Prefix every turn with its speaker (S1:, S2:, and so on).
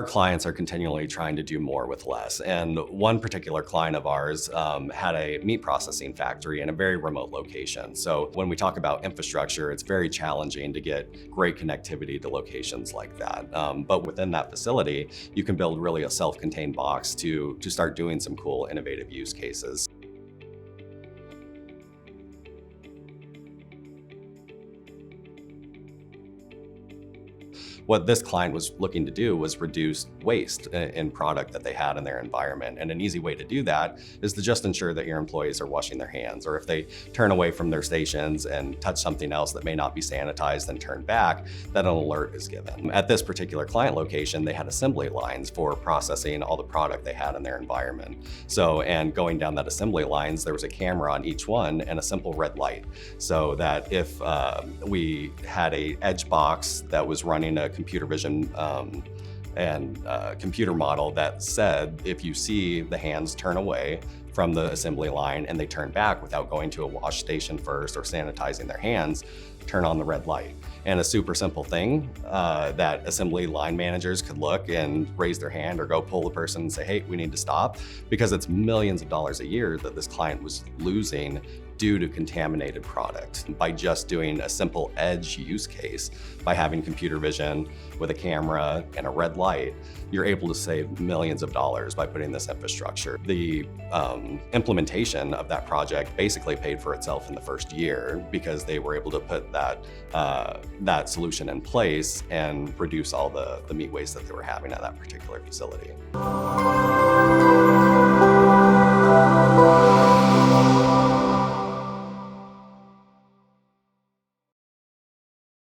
S1: Clients are continually trying to do more with less. And one particular client of ours had a meat processing factory in a very remote location. So when we talk about infrastructure, it's very challenging to get great connectivity to locations like that. But within that facility, you can build really a self-contained box to start doing some cool, innovative use cases. What this client was looking to do was reduce waste in product that they had in their environment. And an easy way to do that is to just ensure that your employees are washing their hands, or if they turn away from their stations and touch something else that may not be sanitized and turn back, that an alert is given. At this particular client location, they had assembly lines for processing all the product they had in their environment. So, and going down that assembly lines, there was a camera on each one and a simple red light. So that if we had a edge box that was running a computer vision and computer model that said, if you see the hands turn away from the assembly line and they turn back without going to a wash station first or sanitizing their hands, turn on the red light. And a super simple thing that assembly line managers could look and raise their hand or go pull the person and say, hey, we need to stop, because it's millions of dollars a year that this client was losing due to contaminated product. By just doing a simple edge use case, by having computer vision with a camera and a red light, you're able to save millions of dollars by putting this infrastructure. The implementation of that project basically paid for itself in the first year because they were able to put that solution in place and reduce all the meat waste that they were having at that particular facility.